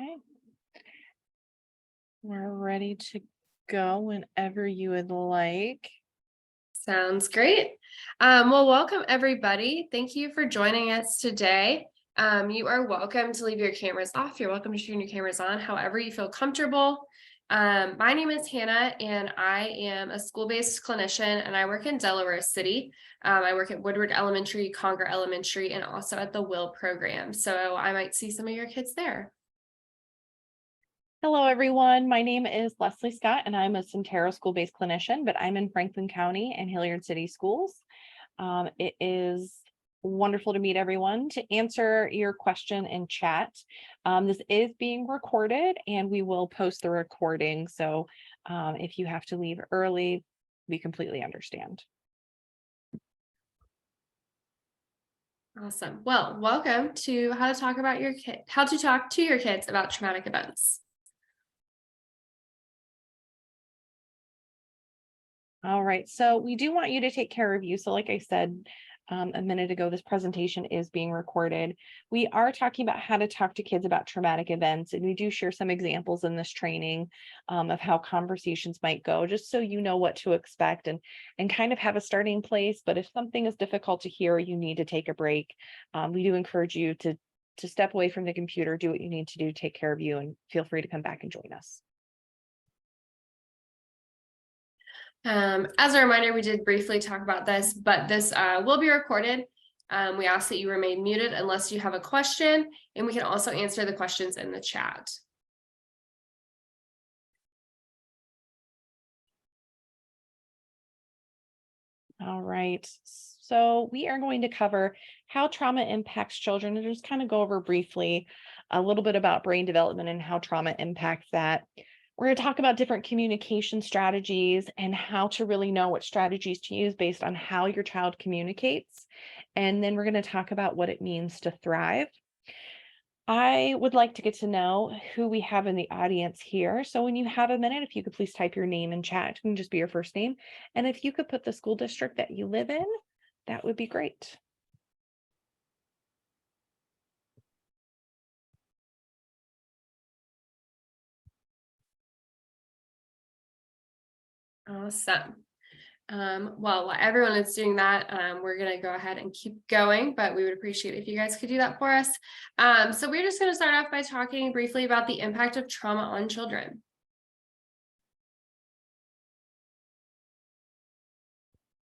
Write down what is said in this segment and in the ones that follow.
Okay, we're ready to go whenever you would like. Sounds great. Well, welcome everybody. Thank you for joining us today. You are welcome to leave your cameras off. You're welcome to turn your cameras on, however you feel comfortable. My name is Hannah, and I am a school-based clinician, and I work in Delaware City. I work at Woodward Elementary, Conger Elementary, and also at the Will program. So I might see some of your kids there. Hello, everyone. My name is Leslie Scott, and I'm a Syntero school-based clinician, but I'm in Franklin County and Hilliard City Schools. It is wonderful to meet everyone. To answer your question in chat, this is being recorded, and we will post the recording. So if you have to leave early, we completely understand. Awesome. Well, welcome to how to talk to your kids about traumatic events. All right, so we do want you to take care of you. So like I said a minute ago, this presentation is being recorded. We are talking about how to talk to kids about traumatic events, and we do share some examples in this training of how conversations might go, just so you know what to expect and kind of have a starting place. But if something is difficult to hear, you need to take a break. We do encourage you to step away from the computer, do what you need to do, take care of you, and feel free to come back and join us. As a reminder, we did briefly talk about this, but this will be recorded. We ask that you remain muted unless you have a question, and we can also answer the questions in the chat. All right, so we are going to cover how trauma impacts children and just kind of go over briefly a little bit about brain development and how trauma impacts that. We're going to talk about different communication strategies and how to really know what strategies to use based on how your child communicates. And then we're going to talk about what it means to thrive. I would like to get to know who we have in the audience here. So when you have a minute, if you could please type your name in chat, it can just be your first name. And if you could put the school district that you live in, that would be great. Awesome. Well, while everyone is doing that, we're going to go ahead and keep going, but we would appreciate if you guys could do that for us. So we're just going to start off by talking briefly about the impact of trauma on children.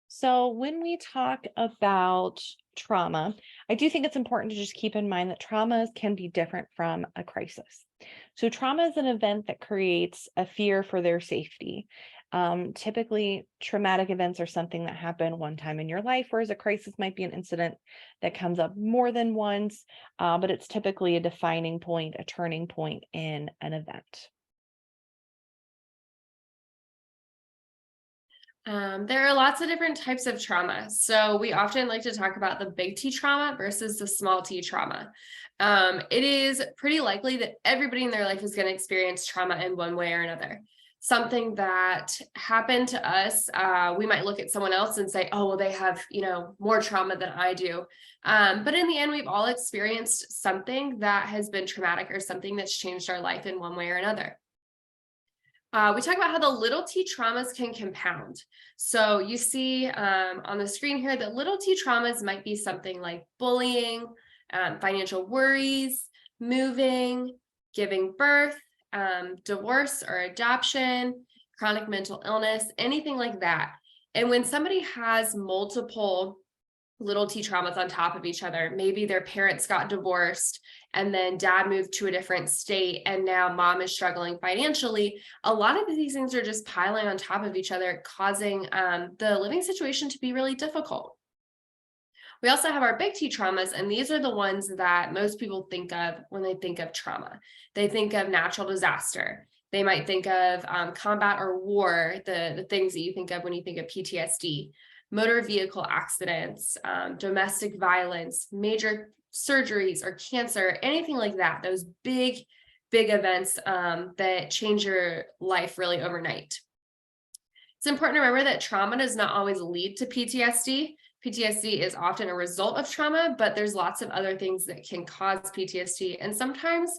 So when we talk about trauma, I do think it's important to just keep in mind that traumas can be different from a crisis. So trauma is an event that creates a fear for their safety. Typically, traumatic events are something that happen one time in your life, whereas a crisis might be an incident that comes up more than once, but it's typically a defining point, a turning point in an event. There are lots of different types of trauma. So we often like to talk about the big T trauma versus the small T trauma. It is pretty likely that everybody in their life is going to experience trauma in one way or another. Something that happened to us, we might look at someone else and say, oh, well, they have, more trauma than I do. But in the end, we've all experienced something that has been traumatic or something that's changed our life in one way or another. We talk about how the little T traumas can compound. So you see on the screen here that little T traumas might be something like bullying, financial worries, moving, giving birth, divorce or adoption, chronic mental illness, anything like that. And when somebody has multiple little T traumas on top of each other, maybe their parents got divorced and then dad moved to a different state and now mom is struggling financially. A lot of these things are just piling on top of each other, causing the living situation to be really difficult. We also have our big T traumas, and these are the ones that most people think of when they think of trauma. They think of natural disaster. They might think of combat or war, the things that you think of when you think of PTSD, motor vehicle accidents, domestic violence, major surgeries or cancer, anything like that. Those big events that change your life really overnight. It's important to remember that trauma does not always lead to PTSD. PTSD is often a result of trauma, but there's lots of other things that can cause PTSD. And sometimes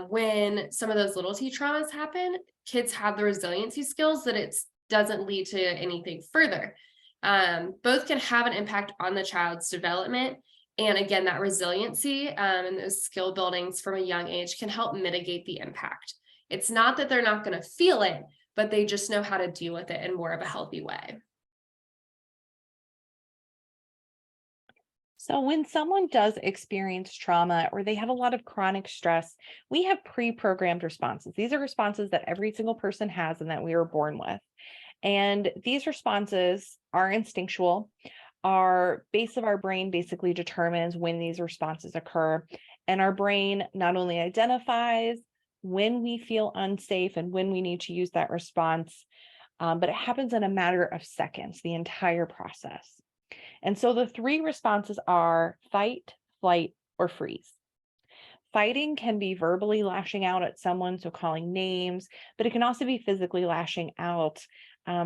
when some of those little t traumas happen, kids have the resiliency skills that it doesn't lead to anything further. Both can have an impact on the child's development. And again, that resiliency and those skill buildings from a young age can help mitigate the impact. It's not that they're not going to feel it, but they just know how to deal with it in more of a healthy way. So, when someone does experience trauma or they have a lot of chronic stress, we have pre programmed responses. These are responses that every single person has and that we were born with. And these responses are instinctual. Our base of our brain basically determines when these responses occur. And our brain not only identifies when we feel unsafe and when we need to use that response, but it happens in a matter of seconds, the entire process. And so the three responses are fight, flight, or freeze. Fighting can be verbally lashing out at someone, so calling names, but it can also be physically lashing out.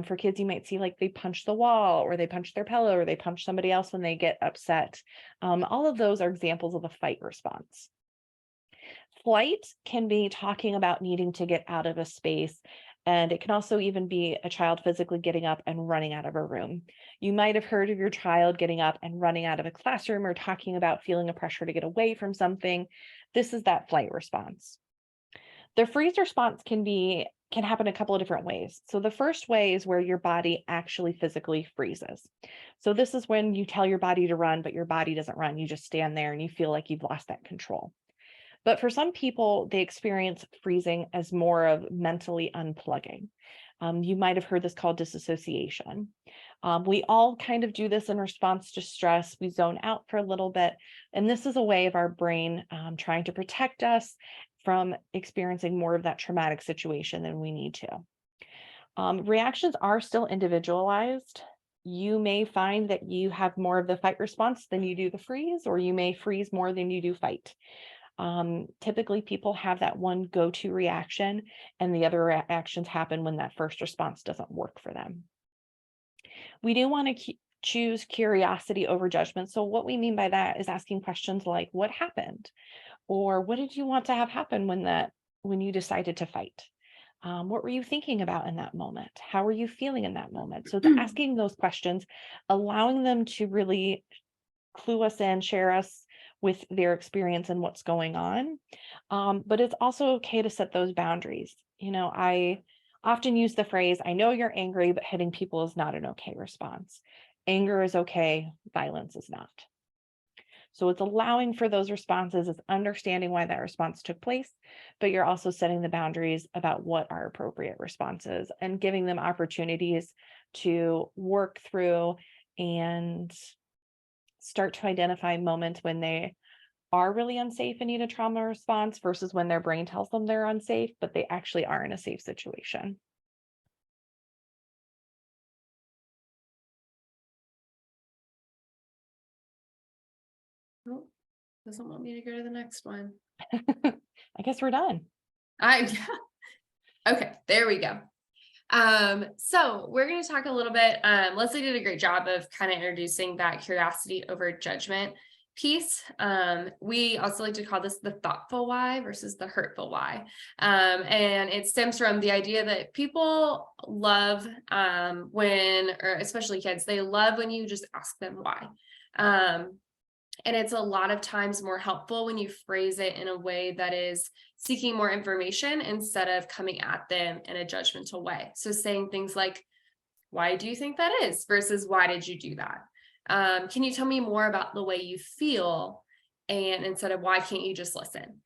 For kids, you might see like they punch the wall, or they punch their pillow, or they punch somebody else when they get upset. All of those are examples of a fight response. Flight can be talking about needing to get out of a space, and it can also even be a child physically getting up and running out of a room. You might have heard of your child getting up and running out of a classroom, or talking about feeling a pressure to get away from something. This is that flight response. The freeze response can happen a couple of different ways. So the first way is where your body actually physically freezes. So this is when you tell your body to run, but your body doesn't run. You just stand there and you feel like you've lost that control. But for some people, they experience freezing as more of mentally unplugging. You might have heard this called disassociation. We all kind of do this in response to stress. We zone out for a little bit. And this is a way of our brain trying to protect us from experiencing more of that traumatic situation than we need to. Reactions are still individualized. You may find that you have more of the fight response than you do the freeze, or you may freeze more than you do fight. Typically, people have that one go-to reaction, and the other reactions happen when that first response doesn't work for them. We do want to choose curiosity over judgment. So what we mean by that is asking questions like, what happened? Or what did you want to have happen when you decided to fight? What were you thinking about in that moment? How were you feeling in that moment? So asking those questions, allowing them to really clue us in, share us with their experience and what's going on. But it's also okay to set those boundaries. I often use the phrase, I know you're angry, but hitting people is not an okay response. Anger is okay, violence is not. So it's allowing for those responses, it's understanding why that response took place, but you're also setting the boundaries about what are appropriate responses and giving them opportunities to work through and start to identify moments when they are really unsafe and need a trauma response versus when their brain tells them they're unsafe, but they actually are in a safe situation. Oh, doesn't want me to go to the next one. I guess we're done. Okay, there we go. So we're going to talk a little bit. Leslie did a great job of kind of introducing that curiosity over judgment piece. We also like to call this the thoughtful why versus the hurtful why. And it stems from the idea that people love or especially kids, they love when you just ask them why. And it's a lot of times more helpful when you phrase it in a way that is seeking more information instead of coming at them in a judgmental way. So saying things like, why do you think that is? Versus why did you do that? Can you tell me more about the way you feel? And instead of why can't you just listen?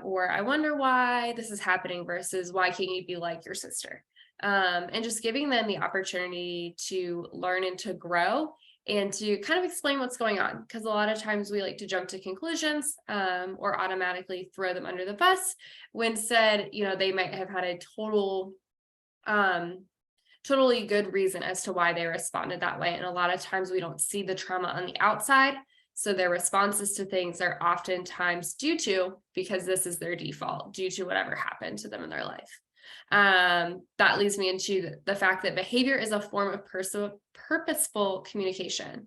Or I wonder why this is happening versus why can't you be like your sister? And just giving them the opportunity to learn and to grow and to kind of explain what's going on. Because a lot of times we like to jump to conclusions or automatically throw them under the bus when said, they might have had a totally good reason as to why they responded that way. And a lot of times we don't see the trauma on the outside. So their responses to things are oftentimes because this is their default, due to whatever happened to them in their life. That leads me into the fact that behavior is a form of purposeful communication.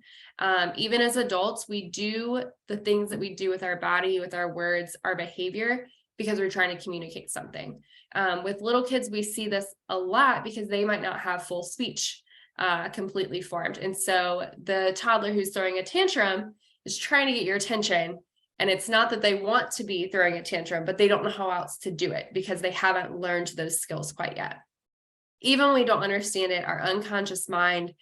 Even as adults, we do the things that we do with our body, with our words, our behavior, because we're trying to communicate something. With little kids, we see this a lot because they might not have full speech completely formed. And so the toddler who's throwing a tantrum is trying to get your attention. And it's not that they want to be throwing a tantrum, but they don't know how else to do it because they haven't learned those skills quite yet. Even when we don't understand it, our unconscious mind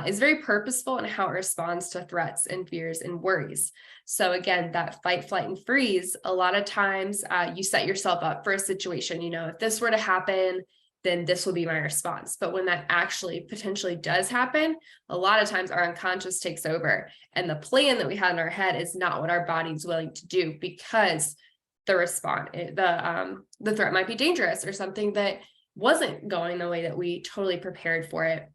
is very purposeful in how it responds to threats and fears and worries. So again, that fight, flight, and freeze, a lot of times you set yourself up for a situation. If this were to happen, then this will be my response. But when that actually potentially does happen, a lot of times our unconscious takes over, and the plan that we had in our head is not what our body's willing to do, because the response, the threat might be dangerous or something that wasn't going the way that we totally prepared for it.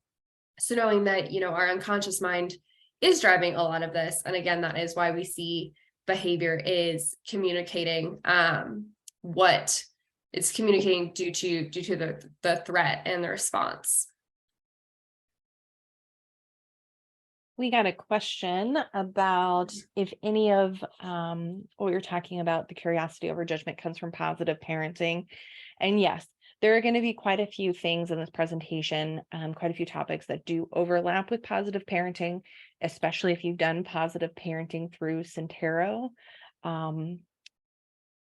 So knowing that, our unconscious mind is driving a lot of this. And again, that is why we see behavior is communicating what it's communicating due to the threat and the response. We got a question about if any of what you're talking about, the curiosity over judgment, comes from positive parenting. And yes, there are going to be quite a few things in this presentation, quite a few topics that do overlap with positive parenting, especially if you've done positive parenting through Syntero.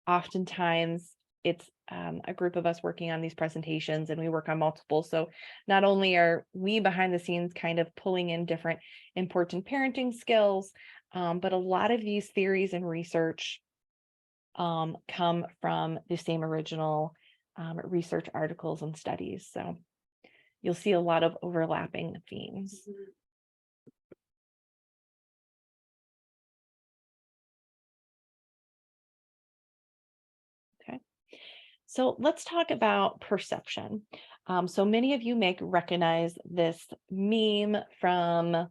Oftentimes, it's a group of us working on these presentations, and we work on multiple. So not only are we behind the scenes kind of pulling in different important parenting skills, but a lot of these theories and research come from the same original research articles and studies. So you'll see a lot of overlapping themes. Okay. So let's talk about perception. So many of you may recognize this meme from,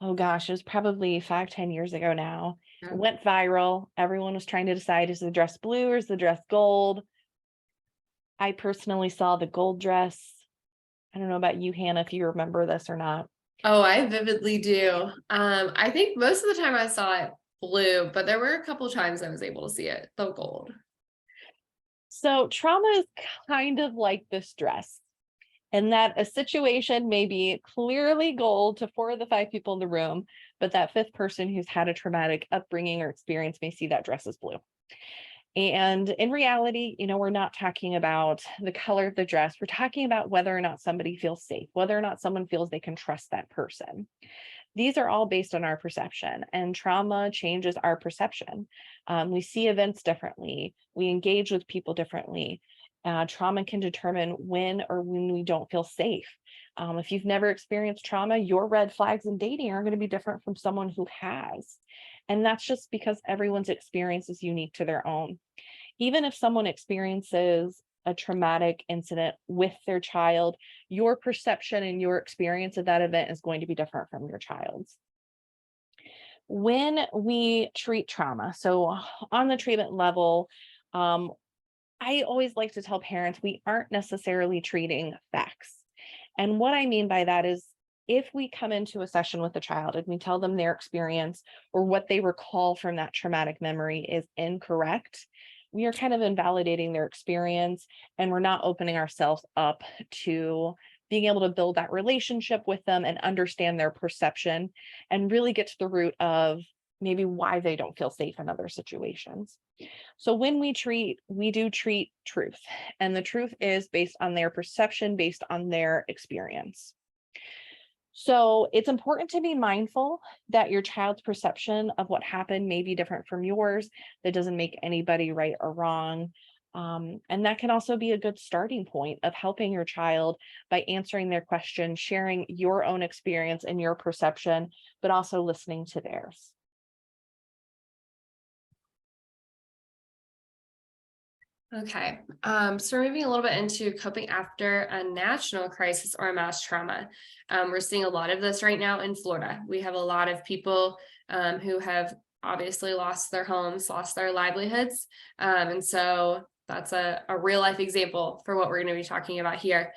oh gosh, it was probably 5-10 years ago now. Yeah. It went viral. Everyone was trying to decide, is the dress blue or is the dress gold? I personally saw the gold dress. I don't know about you, Hannah, if you remember this or not. Oh, I vividly do. I think most of the time I saw it blue, but there were a couple times I was able to see it, the gold. So trauma is kind of like this dress, and that a situation may be clearly gold to 4 of the 5 people in the room, but that 5th person who's had a traumatic upbringing or experience may see that dress as blue. And in reality, we're not talking about the color of the dress. We're talking about whether or not somebody feels safe, whether or not someone feels they can trust that person. These are all based on our perception, and trauma changes our perception. We see events differently. We engage with people differently. Trauma can determine when or when we don't feel safe. If you've never experienced trauma, your red flags in dating are going to be different from someone who has. And that's just because everyone's experience is unique to their own. Even if someone experiences a traumatic incident with their child, your perception and your experience of that event is going to be different from your child's. When we treat trauma, so on the treatment level, I always like to tell parents we aren't necessarily treating facts. And what I mean by that is, if we come into a session with a child and we tell them their experience or what they recall from that traumatic memory is incorrect, we are kind of invalidating their experience, and we're not opening ourselves up to being able to build that relationship with them and understand their perception and really get to the root of maybe why they don't feel safe in other situations. So when we do treat truth, and the truth is based on their perception, based on their experience. So it's important to be mindful that your child's perception of what happened may be different from yours. That doesn't make anybody right or wrong. And that can also be a good starting point of helping your child by answering their question, sharing your own experience and your perception, but also listening to theirs. Okay, so we're moving a little bit into coping after a national crisis or a mass trauma. We're seeing a lot of this right now in Florida. We have a lot of people who have obviously lost their homes, lost their livelihoods. And so That's a real life example for what we're going to be talking about here.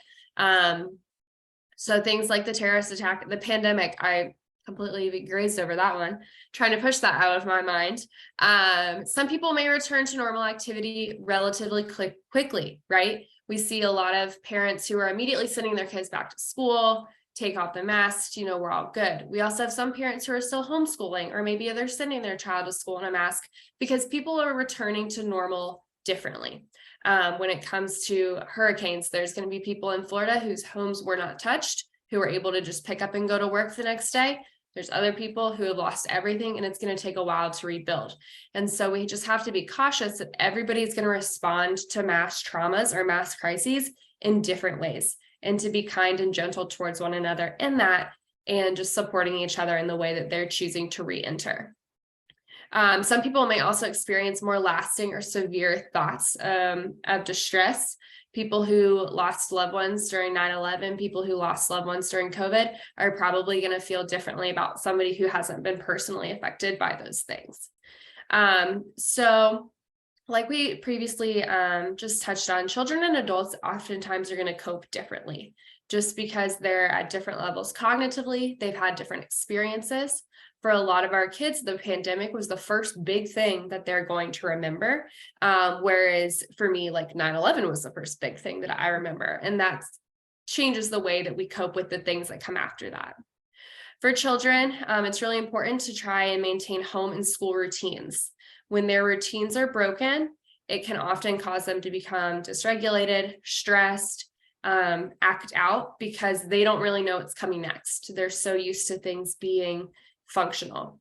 So things like the terrorist attack, the pandemic, I completely grazed over that one, trying to push that out of my mind. Some people may return to normal activity relatively quickly, right? We see a lot of parents who are immediately sending their kids back to school, take off the masks, we're all good. We also have some parents who are still homeschooling, or maybe they're sending their child to school in a mask, because people are returning to normal differently. When it comes to hurricanes, there's going to be people in Florida whose homes were not touched, who were able to just pick up and go to work the next day. There's other people who have lost everything, and it's going to take a while to rebuild. And so we just have to be cautious that everybody's going to respond to mass traumas or mass crises in different ways, and to be kind and gentle towards one another in that, and just supporting each other in the way that they're choosing to re-enter. Some people may also experience more lasting or severe thoughts of distress. People who lost loved ones during 9/11, people who lost loved ones during COVID are probably going to feel differently about somebody who hasn't been personally affected by those things. So like we previously just touched on, children and adults oftentimes are going to cope differently, just because they're at different levels cognitively. They've had different experiences. For a lot of our kids, the pandemic was the first big thing that they're going to remember. Whereas for me, like 9/11 was the first big thing that I remember. And that changes the way that we cope with the things that come after that. For children, it's really important to try and maintain home and school routines. When their routines are broken, it can often cause them to become dysregulated, stressed, act out, because they don't really know what's coming next. They're so used to things being functional.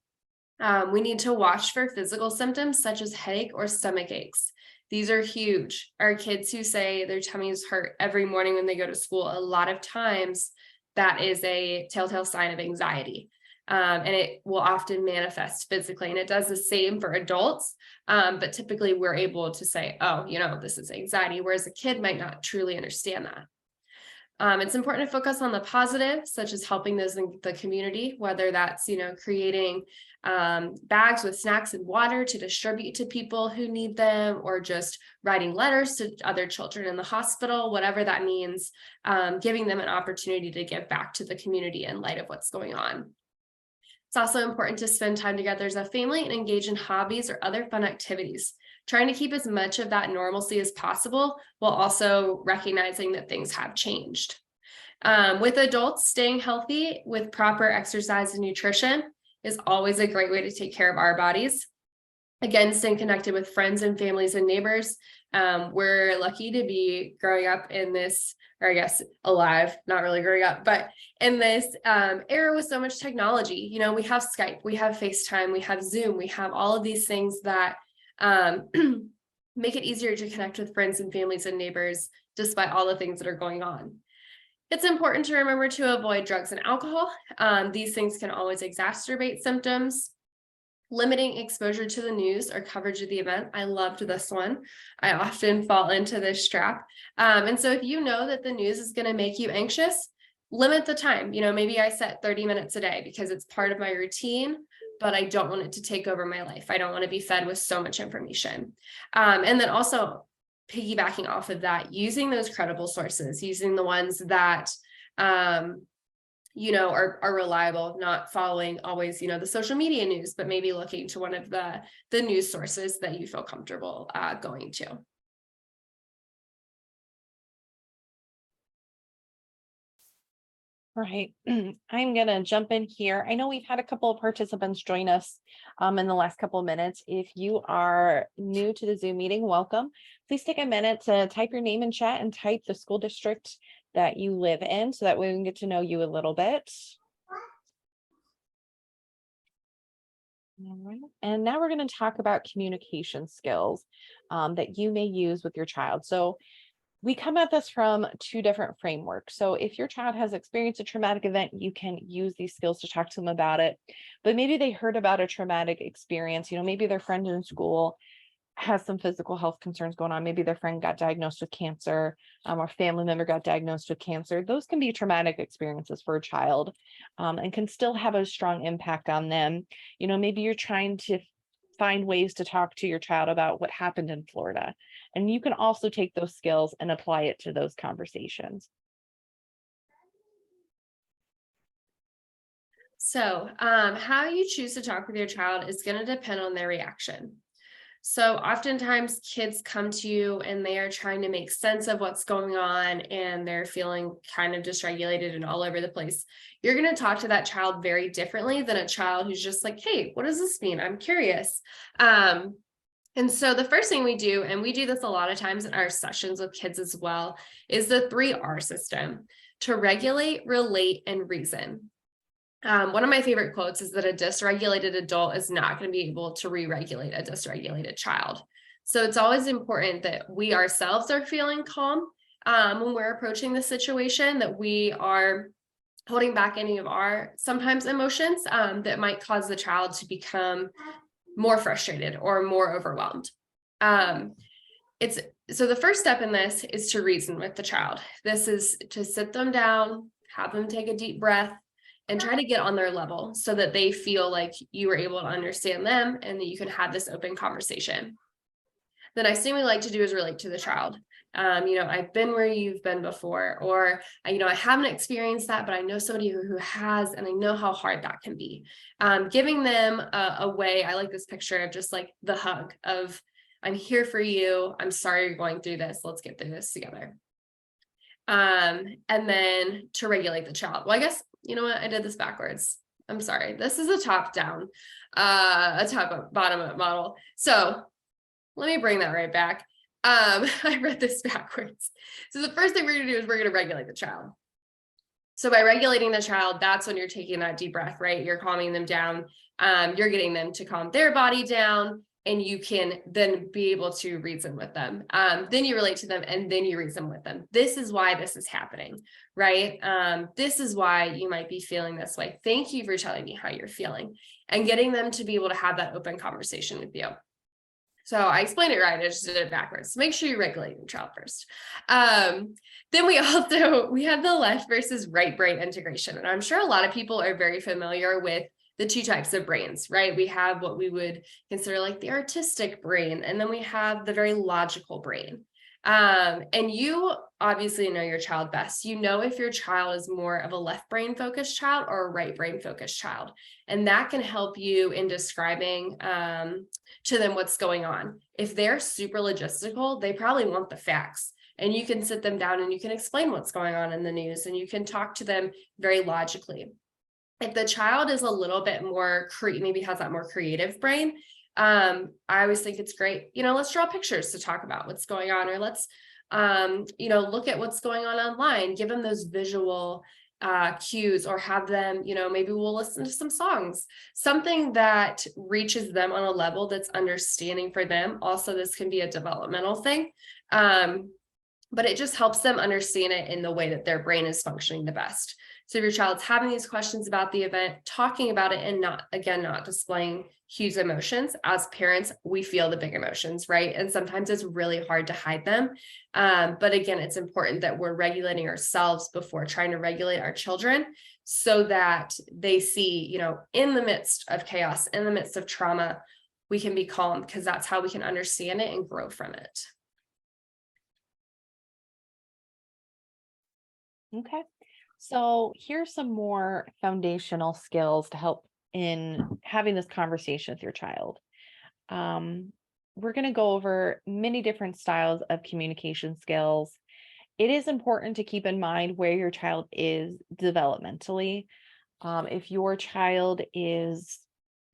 We need to watch for physical symptoms such as headache or stomach aches. These are huge. Our kids who say their tummies hurt every morning when they go to school, a lot of times that is a telltale sign of anxiety. And it will often manifest physically, and it does the same for adults. But typically we're able to say, oh, this is anxiety, whereas a kid might not truly understand that. It's important to focus on the positive, such as helping those in the community, whether that's, creating bags with snacks and water to distribute to people who need them, or just writing letters to other children in the hospital, whatever that means, giving them an opportunity to give back to the community in light of what's going on. It's also important to spend time together as a family and engage in hobbies or other fun activities, trying to keep as much of that normalcy as possible, while also recognizing that things have changed. With adults, staying healthy with proper exercise and nutrition is always a great way to take care of our bodies. Again, staying connected with friends and families and neighbors. We're lucky to be growing up in this, or I guess alive, not really growing up, but in this era with so much technology. We have Skype, we have FaceTime, we have Zoom, we have all of these things that make it easier to connect with friends and families and neighbors, despite all the things that are going on. It's important to remember to avoid drugs and alcohol. These things can always exacerbate symptoms. Limiting exposure to the news or coverage of the event. I loved this one. I often fall into this trap. And so if you know that the news is going to make you anxious, limit the time. Maybe I set 30 minutes a day because it's part of my routine, but I don't want it to take over my life. I don't want to be fed with so much information. And then also piggybacking off of that, using those credible sources, using the ones that are reliable, not following always, the social media news, but maybe looking to one of the news sources that you feel comfortable going to. Right. I'm going to jump in here. I know we've had a couple of participants join us in the last couple of minutes. If you are new to the Zoom meeting, welcome. Please take a minute to type your name in chat and type the school district that you live in, so that way we can get to know you a little bit. All right. And now we're going to talk about communication skills that you may use with your child. So we come at this from two different frameworks. So if your child has experienced a traumatic event, you can use these skills to talk to them about it. But maybe they heard about a traumatic experience, maybe their friend in school has some physical health concerns going on. Maybe their friend got diagnosed with cancer, or family member got diagnosed with cancer. Those can be traumatic experiences for a child, and can still have a strong impact on them. Maybe you're trying to find ways to talk to your child about what happened in Florida. And you can also take those skills and apply it to those conversations. So, how you choose to talk with your child is going to depend on their reaction. So, oftentimes kids come to you and they are trying to make sense of what's going on and they're feeling kind of dysregulated and all over the place. You're going to talk to that child very differently than a child who's just like, hey, what does this mean? I'm curious. And so the first thing we do, and we do this a lot of times in our sessions with kids as well, is the 3R system: to regulate, relate, and reason. One of my favorite quotes is that a dysregulated adult is not going to be able to re-regulate a dysregulated child. So it's always important that we ourselves are feeling calm when we're approaching the situation, that we are holding back any of our sometimes emotions that might cause the child to become more frustrated or more overwhelmed. It's so the first step in this is to reason with the child. This is to sit them down, have them take a deep breath, and try to get on their level so that they feel like you were able to understand them and that you can have this open conversation. The next thing we like to do is relate to the child. I've been where you've been before, or, I haven't experienced that, but I know somebody who has, and I know how hard that can be. Giving them a way, I like this picture of just like the hug of, I'm here for you. I'm sorry you're going through this. Let's get through this together. And then to regulate the child. Well, I guess, you know what? I did this backwards. I'm sorry. This is a top down, a top up, bottom up model. So let me bring that right back. I read this backwards. So the first thing we're going to do is we're going to regulate the child. So by regulating the child, that's when you're taking that deep breath, right? You're calming them down. You're getting them to calm their body down, and you can then be able to reason with them. Then you relate to them, and then you reason with them. This is why this is happening, right? This is why you might be feeling this way. Thank you for telling me how you're feeling, and getting them to be able to have that open conversation with you. So I explained it right. I just did it backwards. So make sure you regulate your child first. Then we have the left versus right brain integration. And I'm sure a lot of people are very familiar with the two types of brains, right? We have what we would consider like the artistic brain, and then we have the very logical brain. And you obviously know your child best. You know if your child is more of a left brain focused child or a right brain focused child. And that can help you in describing to them what's going on. If they're super logistical, they probably want the facts. And you can sit them down and you can explain what's going on in the news, and you can talk to them very logically. If the child is a little bit more maybe has that more creative brain, I always think it's great, let's draw pictures to talk about what's going on, or let's look at what's going on online, give them those visual cues, or have them, maybe we'll listen to some songs, something that reaches them on a level that's understanding for them. Also, this can be a developmental thing, but it just helps them understand it in the way that their brain is functioning the best. So if your child's having these questions about the event, talking about it, and not displaying huge emotions. As parents, we feel the big emotions, right? And sometimes it's really hard to hide them. But again, it's important that we're regulating ourselves before trying to regulate our children, so that they see, in the midst of chaos, in the midst of trauma, we can be calm, because that's how we can understand it and grow from it. Okay. So here's some more foundational skills to help in having this conversation with your child. We're going to go over many different styles of communication skills. It is important to keep in mind where your child is developmentally. If your child is,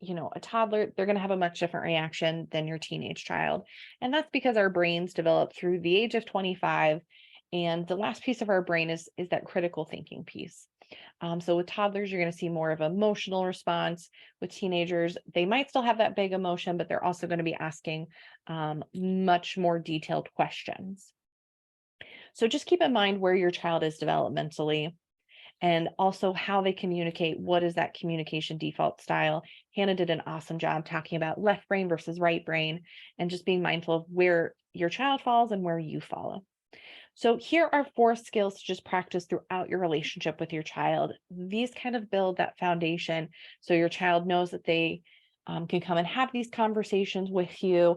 a toddler, they're going to have a much different reaction than your teenage child. And that's because our brains develop through the age of 25. And the last piece of our brain is that critical thinking piece. So with toddlers, you're going to see more of an emotional response. With teenagers, they might still have that big emotion, but they're also going to be asking much more detailed questions. So just keep in mind where your child is developmentally, and also how they communicate. What is that communication default style? Hannah did an awesome job talking about left brain versus right brain, and just being mindful of where your child falls and where you follow. So here are 4 skills to just practice throughout your relationship with your child. These kind of build that foundation so your child knows that they can come and have these conversations with you,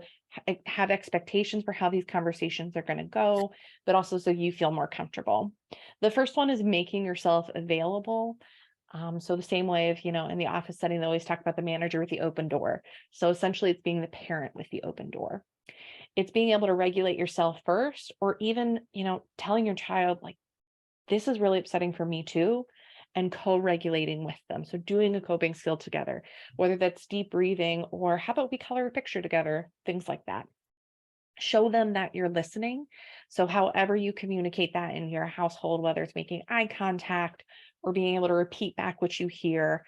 have expectations for how these conversations are going to go, but also so you feel more comfortable. The first one is making yourself available. So the same way of, in the office setting, they always talk about the manager with the open door. So essentially it's being the parent with the open door. It's being able to regulate yourself first, or even, telling your child, like, this is really upsetting for me too, and co-regulating with them. So doing a coping skill together, whether that's deep breathing or how about we color a picture together, things like that. Show them that you're listening. So however you communicate that in your household, whether it's making eye contact or being able to repeat back what you hear,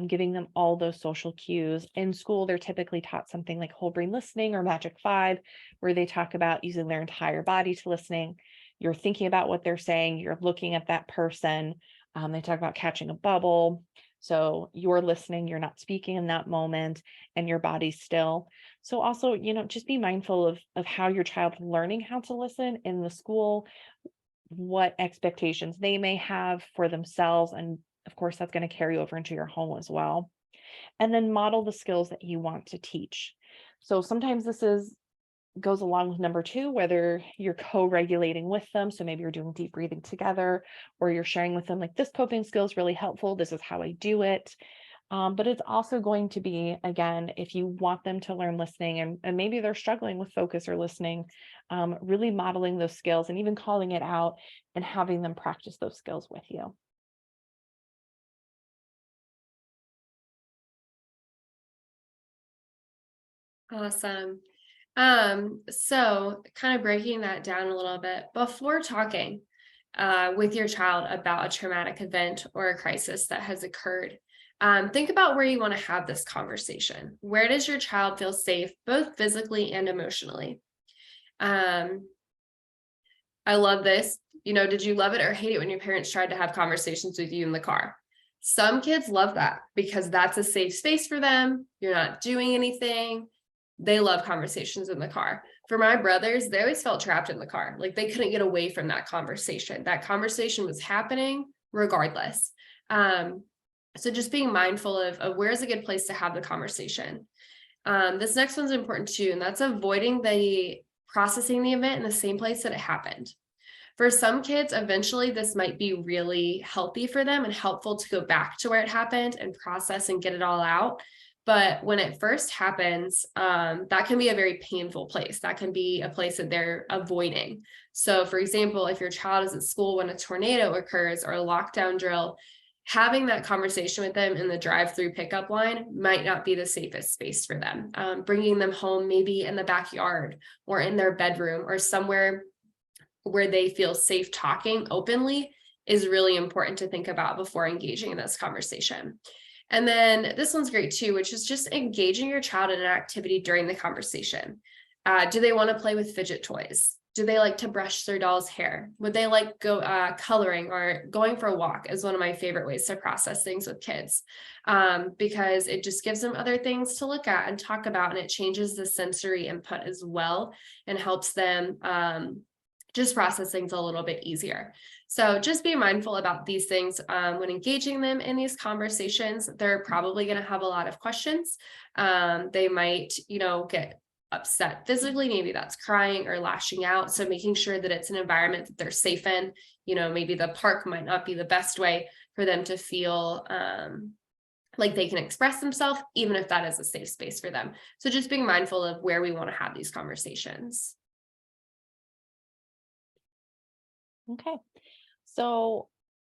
giving them all those social cues. In school, they're typically taught something like whole brain listening or Magic Five, where they talk about using their entire body to listening. You're thinking about what they're saying, you're looking at that person. They talk about catching a bubble. So you're listening, you're not speaking in that moment, and your body's still. So also, just be mindful of how your child's learning how to listen in the school, what expectations they may have for themselves. And of course, that's going to carry over into your home as well. And then model the skills that you want to teach. So sometimes this goes along with number two, whether you're co-regulating with them. So maybe you're doing deep breathing together, or you're sharing with them, like, this coping skill is really helpful. This is how I do it. But it's also going to be, again, if you want them to learn listening, and maybe they're struggling with focus or listening, really modeling those skills and even calling it out and having them practice those skills with you. Awesome. So kind of breaking that down a little bit, before talking with your child about a traumatic event or a crisis that has occurred, think about where you want to have this conversation. Where does your child feel safe, both physically and emotionally? Um, I love this. Did you love it or hate it when your parents tried to have conversations with you in the car? Some kids love that because that's a safe space for them. You're not doing anything. They love conversations in the car. For my brothers, they always felt trapped in the car. Like they couldn't get away from that conversation. That conversation was happening regardless. Um, so just being mindful of where's a good place to have the conversation. This next one's important too, and that's avoiding the processing the event in the same place that it happened. For some kids, eventually this might be really healthy for them and helpful to go back to where it happened and process and get it all out. But when it first happens, that can be a very painful place. That can be a place that they're avoiding. So, for example, if your child is at school when a tornado occurs or a lockdown drill, having that conversation with them in the drive-through pickup line might not be the safest space for them. Bringing them home, maybe in the backyard or in their bedroom or somewhere where they feel safe talking openly, is really important to think about before engaging in this conversation. And then this one's great too, which is just engaging your child in an activity during the conversation. Do they want to play with fidget toys? Do they like to brush their doll's hair? Would they like go coloring, or going for a walk is one of my favorite ways to process things with kids, because it just gives them other things to look at and talk about, and it changes the sensory input as well and helps them just process things a little bit easier. So just be mindful about these things when engaging them in these conversations. They're probably going to have a lot of questions. They might, get upset physically. Maybe that's crying or lashing out. So making sure that it's an environment that they're safe in. Maybe the park might not be the best way for them to feel like they can express themselves, even if that is a safe space for them. So just being mindful of where we want to have these conversations. Okay. So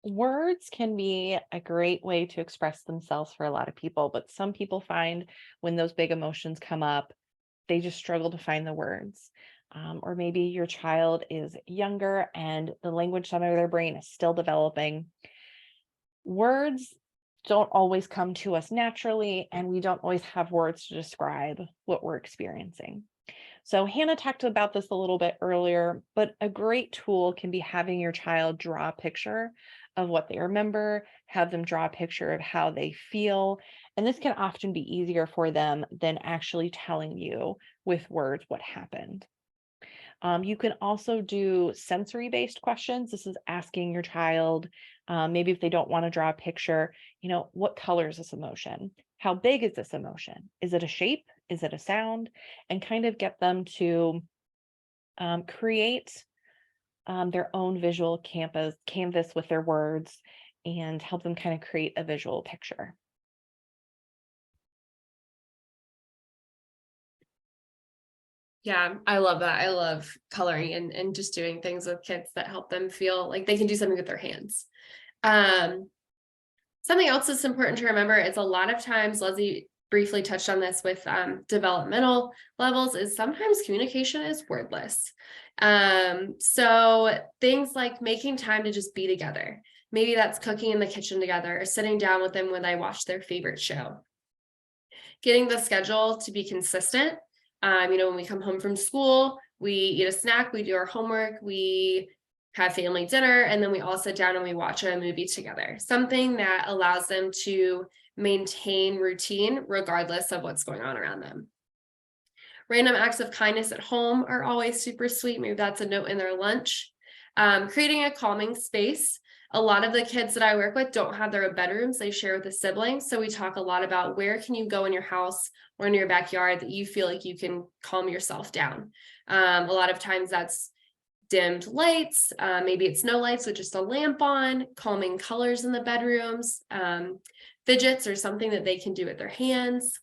words can be a great way to express themselves for a lot of people, but some people find when those big emotions come up, they just struggle to find the words. Or maybe your child is younger and the language side of their brain is still developing. Words don't always come to us naturally, and we don't always have words to describe what we're experiencing. So Hannah talked about this a little bit earlier, but a great tool can be having your child draw a picture of what they remember, have them draw a picture of how they feel. And this can often be easier for them than actually telling you with words what happened. You can also do sensory-based questions. This is asking your child, maybe if they don't want to draw a picture, what color is this emotion? how big is this emotion? Is it a shape? Is it a sound? And kind of get them to create their own visual canvas with their words and help them kind of create a visual picture. Yeah, I love that. I love coloring and just doing things with kids that help them feel like they can do something with their hands. Um, Something else that's important to remember is a lot of times, Leslie briefly touched on this with developmental levels, is sometimes communication is wordless. So things like making time to just be together. Maybe that's cooking in the kitchen together or sitting down with them when they watch their favorite show. Getting the schedule to be consistent. When we come home from school, we eat a snack, we do our homework, we have family dinner, and then we all sit down and we watch a movie together. Something that allows them to maintain routine regardless of what's going on around them. Random acts of kindness at home are always super sweet. Maybe that's a note in their lunch. Creating a calming space. A lot of the kids that I work with don't have their own bedrooms. They share with the siblings. So we talk a lot about where can you go in your house or in your backyard that you feel like you can calm yourself down. A lot of times that's dimmed lights. Maybe it's no lights with just a lamp on, calming colors in the bedrooms, fidgets or something that they can do with their hands.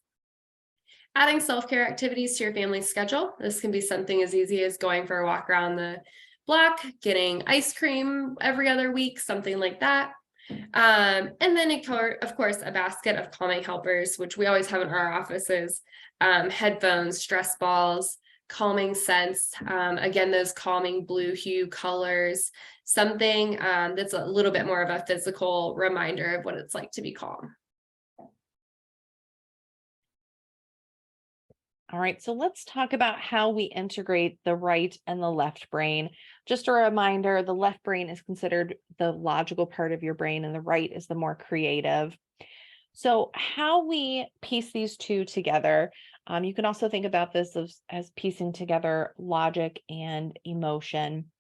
Adding self-care activities to your family's schedule. This can be something as easy as going for a walk around the block, getting ice cream every other week, something like that. And then, of course, a basket of calming helpers, which we always have in our offices, headphones, stress balls, calming scents, again, those calming blue hue colors, something that's a little bit more of a physical reminder of what it's like to be calm. All right, so let's talk about how we integrate the right and the left brain. Just a reminder, the left brain is considered the logical part of your brain and the right is the more creative. So how we piece these two together, you can also think about this as piecing together logic and emotion.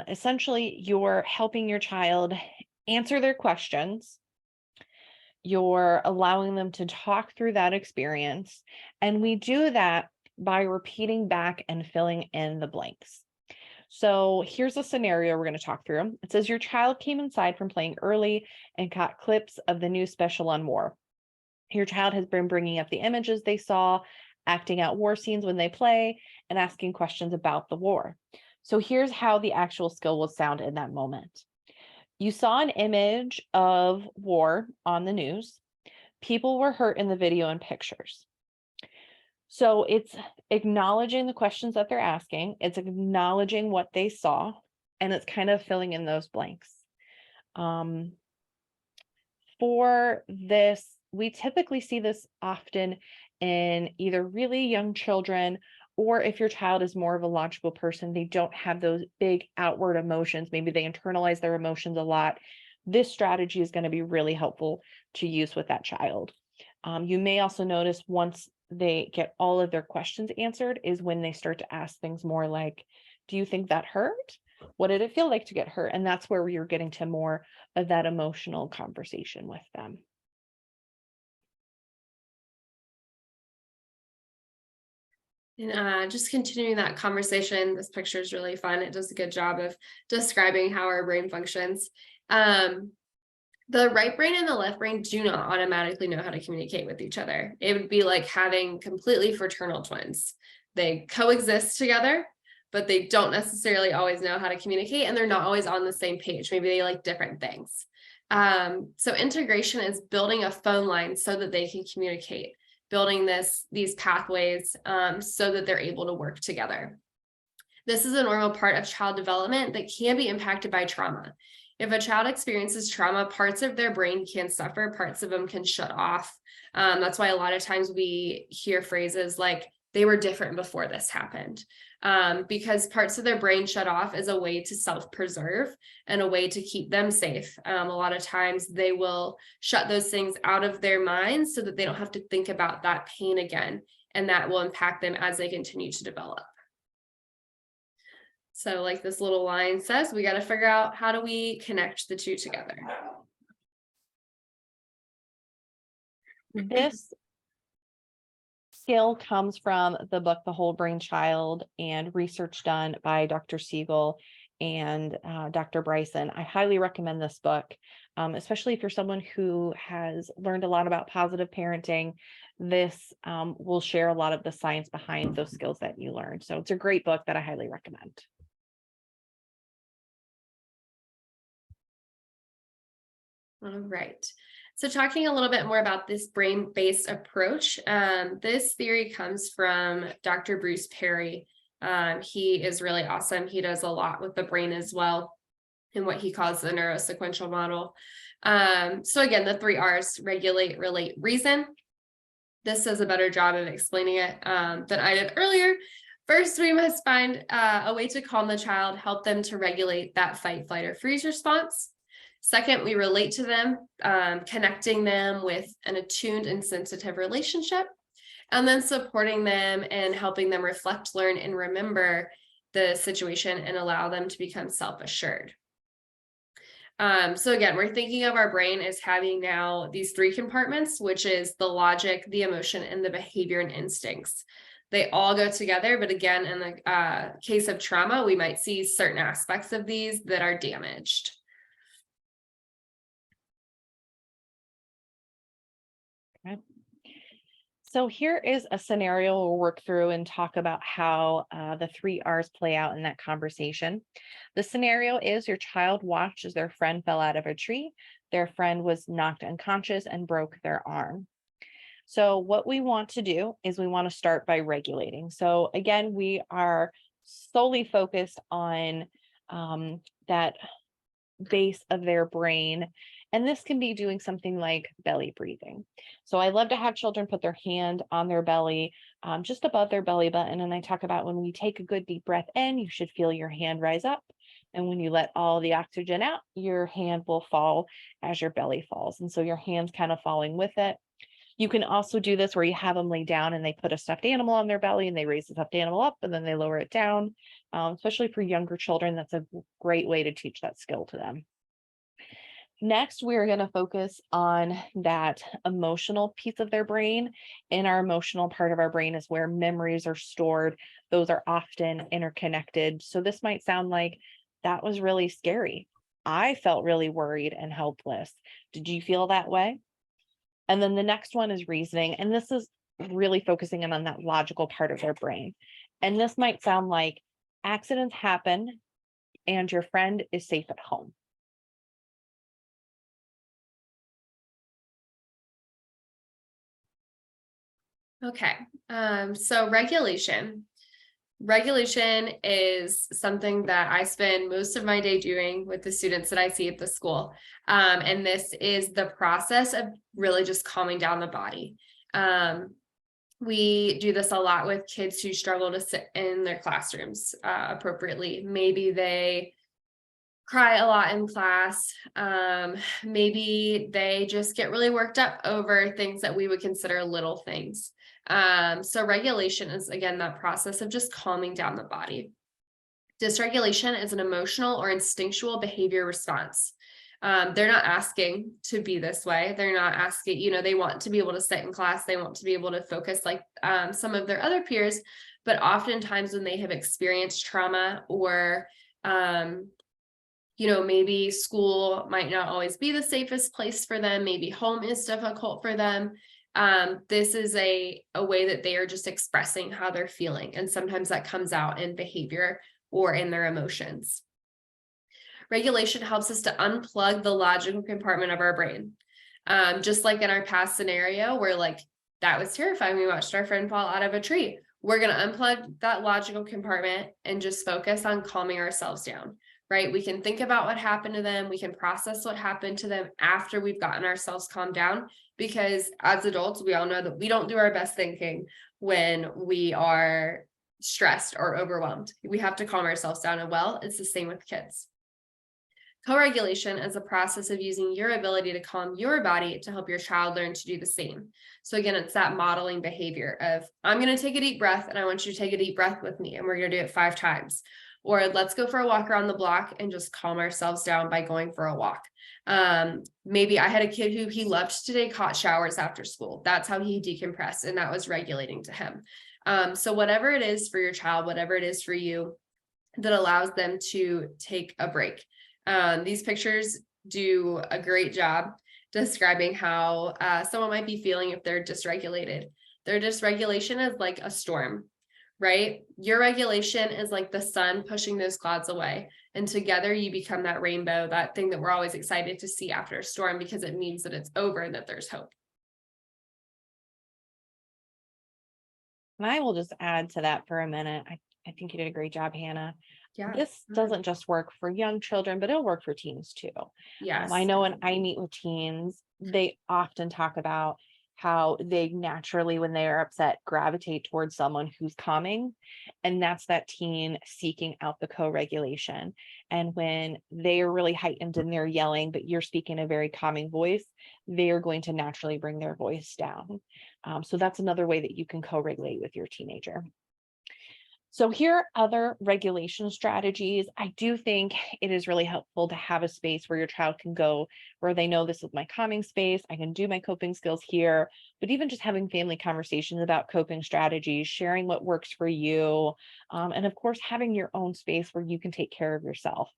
Essentially, you're helping your child answer their questions. You're allowing them to talk through that experience. And we do that by repeating back and filling in the blanks. So here's a scenario we're going to talk through. It says your child came inside from playing early and caught clips of the new special on war. Your child has been bringing up the images they saw, acting out war scenes when they play, and asking questions about the war. So here's how the actual skill will sound in that moment. You saw an image of war on the news. People were hurt in the video and pictures. So it's acknowledging the questions that they're asking, it's acknowledging what they saw, and it's kind of filling in those blanks. For this, we typically see this often in either really young children, or if your child is more of a logical person, they don't have those big outward emotions. Maybe they internalize their emotions a lot. This strategy is going to be really helpful to use with that child. You may also notice once they get all of their questions answered is when they start to ask things more like, do you think that hurt? What did it feel like to get hurt? And that's where you're getting to more of that emotional conversation with them. And just continuing that conversation, this picture is really fun. It does a good job of describing how our brain functions. The right brain and the left brain do not automatically know how to communicate with each other. It would be like having completely fraternal twins. They coexist together, but they don't necessarily always know how to communicate, and they're not always on the same page. Maybe they like different things. So integration is building a phone line so that they can communicate, building these pathways so that they're able to work together. This is a normal part of child development that can be impacted by trauma. If a child experiences trauma, parts of their brain can suffer, parts of them can shut off. That's why a lot of times we hear phrases like, they were different before this happened. Because parts of their brain shut off as a way to self-preserve and a way to keep them safe. A lot of times they will shut those things out of their minds so that they don't have to think about that pain again, and that will impact them as they continue to develop. So like this little line says, we got to figure out how do we connect the two together. This skill comes from the book The Whole Brain Child and research done by Dr. Siegel and Dr. Bryson. I highly recommend this book, especially if you're someone who has learned a lot about positive parenting. This will share a lot of the science behind those skills that you learned. So it's a great book that I highly recommend. All right. So talking a little bit more about this brain-based approach, this theory comes from Dr. Bruce Perry. He is really awesome. He does a lot with the brain as well in what he calls the neurosequential model. So again, the 3 R's: regulate, relate, reason. This does a better job of explaining it than I did earlier. First, we must find a way to calm the child, help them to regulate that fight, flight, or freeze response. Second, we relate to them, connecting them with an attuned and sensitive relationship, and then supporting them and helping them reflect, learn, and remember the situation and allow them to become self-assured. So again, we're thinking of our brain as having now these 3 compartments, which is the logic, the emotion, and the behavior and instincts. They all go together, but again, in the case of trauma, we might see certain aspects of these that are damaged. Okay. So here is a scenario we'll work through and talk about how the 3 R's play out in that conversation. The scenario is your child watched as their friend fell out of a tree. Their friend was knocked unconscious and broke their arm. So what we want to do is we want to start by regulating. So again, we are solely focused on that base of their brain. And this can be doing something like belly breathing. So I love to have children put their hand on their belly, just above their belly button. And I talk about when we take a good deep breath in, you should feel your hand rise up. And when you let all the oxygen out, your hand will fall as your belly falls. And so your hand's kind of falling with it. You can also do this where you have them lay down and they put a stuffed animal on their belly and they raise the stuffed animal up and then they lower it down. Especially for younger children, that's a great way to teach that skill to them. Next, we're going to focus on that emotional piece of their brain. In our emotional part of our brain is where memories are stored. Those are often interconnected. So this might sound like, that was really scary. I felt really worried and helpless. Did you feel that way? And then the next one is reasoning. And this is really focusing in on that logical part of their brain. And this might sound like, accidents happen and your friend is safe at home. Okay, so regulation. Regulation is something that I spend most of my day doing with the students that I see at the school. And this is the process of really just calming down the body. We do this a lot with kids who struggle to sit in their classrooms appropriately. Maybe they cry a lot in class. Maybe they just get really worked up over things that we would consider little things. So regulation is, again, that process of just calming down the body. Dysregulation is an emotional or instinctual behavior response. They're not asking to be this way. They're not asking, they want to be able to sit in class. They want to be able to focus like some of their other peers. But oftentimes when they have experienced trauma or, maybe school might not always be the safest place for them. Maybe home is difficult for them. This is a way that they are just expressing how they're feeling. And sometimes that comes out in behavior or in their emotions. Regulation helps us to unplug the logical compartment of our brain. Just like in our past scenario where that was terrifying. We watched our friend fall out of a tree. We're going to unplug that logical compartment and just focus on calming ourselves down, right? We can think about what happened to them. We can process what happened to them after we've gotten ourselves calmed down, because as adults, we all know that we don't do our best thinking when we are stressed or overwhelmed. We have to calm ourselves down. And it's the same with kids. Co-regulation is a process of using your ability to calm your body to help your child learn to do the same. So again, it's that modeling behavior of, I'm going to take a deep breath and I want you to take a deep breath with me. And we're going to do it 5 times. or let's go for a walk around the block and just calm ourselves down by going for a walk. Maybe I had a kid who he loved to take hot showers after school. That's how he decompressed, and that was regulating to him. So whatever it is for your child, whatever it is for you that allows them to take a break. These pictures do a great job describing how someone might be feeling if they're dysregulated. Their dysregulation is like a storm, right? Your regulation is like the sun pushing those clouds away. And together you become that rainbow, that thing that we're always excited to see after a storm, because it means that it's over and that there's hope. And I will just add to that for a minute. I think you did a great job, Hannah. Yeah. This doesn't just work for young children, but it'll work for teens too. Yes. I know when I meet with teens, they often talk about how they naturally, when they are upset, gravitate towards someone who's calming. And that's that teen seeking out the co-regulation. And when they are really heightened and they're yelling, but you're speaking a very calming voice, they are going to naturally bring their voice down. So that's another way that you can co-regulate with your teenager. So here are other regulation strategies. I do think it is really helpful to have a space where your child can go, where they know this is my calming space. I can do my coping skills here, but even just having family conversations about coping strategies, sharing what works for you, and of course, having your own space where you can take care of yourself.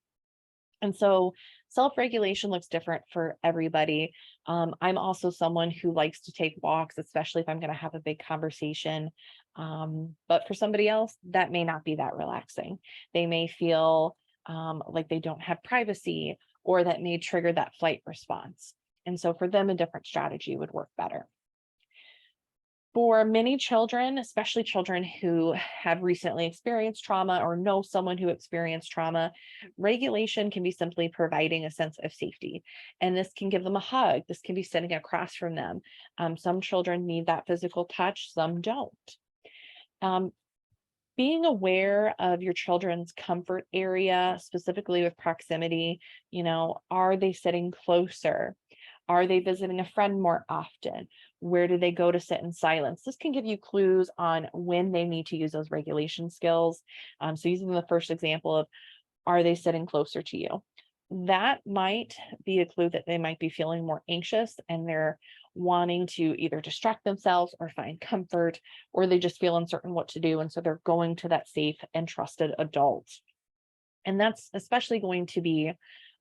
And so self-regulation looks different for everybody. I'm also someone who likes to take walks, especially if I'm going to have a big conversation. But for somebody else, that may not be that relaxing. They may feel like they don't have privacy, or that may trigger that flight response. And so for them, a different strategy would work better. For many children, especially children who have recently experienced trauma or know someone who experienced trauma, regulation can be simply providing a sense of safety. And this can give them a hug. This can be sitting across from them. Some children need that physical touch, some don't. Being aware of your children's comfort area, specifically with proximity, are they sitting closer? Are they visiting a friend more often? Where do they go to sit in silence? This can give you clues on when they need to use those regulation skills. So using the first example of, are they sitting closer to you? That might be a clue that they might be feeling more anxious and they're wanting to either distract themselves or find comfort, or they just feel uncertain what to do. And so they're going to that safe and trusted adult. And that's especially going to be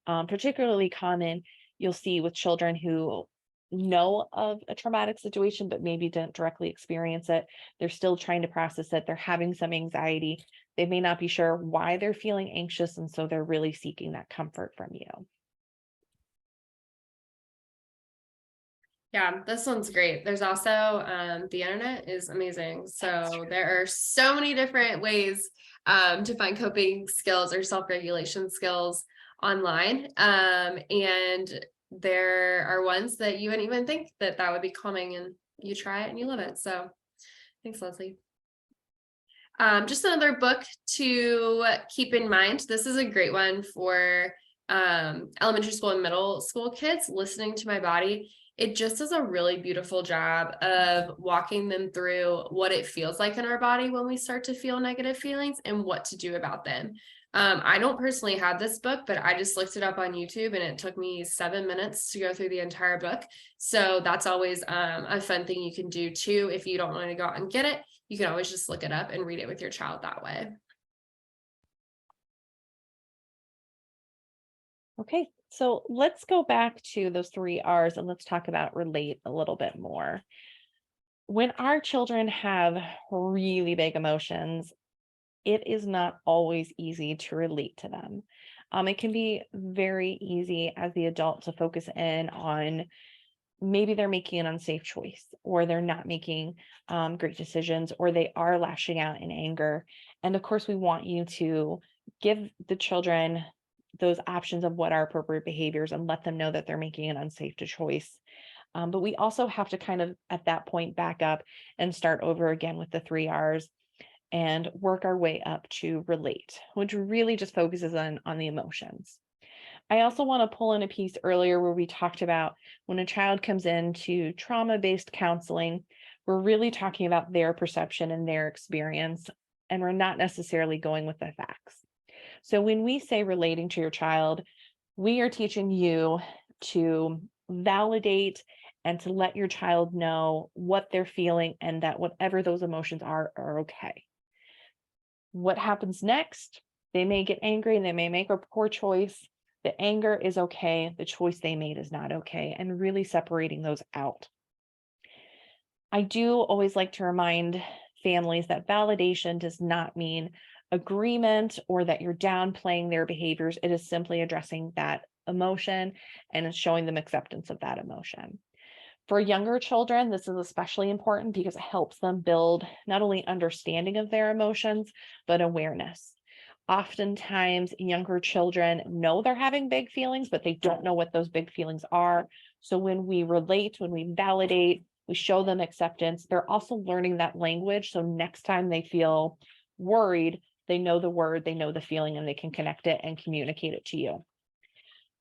particularly common, you'll see with children who know of a traumatic situation, but maybe didn't directly experience it. They're still trying to process it. They're having some anxiety. They may not be sure why they're feeling anxious. And so they're really seeking that comfort from you. Yeah, this one's great. There's also the internet is amazing. So there are so many different ways to find coping skills or self-regulation skills online. And there are ones that you wouldn't even think that would be calming, and you try it and you love it. So thanks, Leslie. Just another book to keep in mind. This is a great one for elementary school and middle school kids. Listening to My Body. It just does a really beautiful job of walking them through what it feels like in our body when we start to feel negative feelings and what to do about them. I don't personally have this book, but I just looked it up on YouTube and it took me 7 minutes to go through the entire book. So that's always a fun thing you can do too. If you don't want to go out and get it, you can always just look it up and read it with your child that way. Okay, so let's go back to those 3 R's and let's talk about relate a little bit more. When our children have really big emotions, it is not always easy to relate to them. It can be very easy as the adult to focus in on maybe they're making an unsafe choice, or they're not making great decisions, or they are lashing out in anger. And of course, we want you to give the children those options of what are appropriate behaviors and let them know that they're making an unsafe choice. But we also have to kind of at that point back up and start over again with the 3 R's and work our way up to relate, which really just focuses on the emotions. I also want to pull in a piece earlier where we talked about when a child comes into trauma-based counseling, we're really talking about their perception and their experience, and we're not necessarily going with the facts. So when we say relating to your child, we are teaching you to validate and to let your child know what they're feeling and that whatever those emotions are okay. What happens next? They may get angry and they may make a poor choice. The anger is okay. The choice they made is not okay. And really separating those out. I do always like to remind families that validation does not mean agreement or that you're downplaying their behaviors. It is simply addressing that emotion and it's showing them acceptance of that emotion. For younger children, this is especially important because it helps them build not only understanding of their emotions, but awareness. Oftentimes, younger children know they're having big feelings, but they don't know what those big feelings are. So when we relate, when we validate, we show them acceptance, they're also learning that language. So next time they feel worried, they know the word, they know the feeling, and they can connect it and communicate it to you.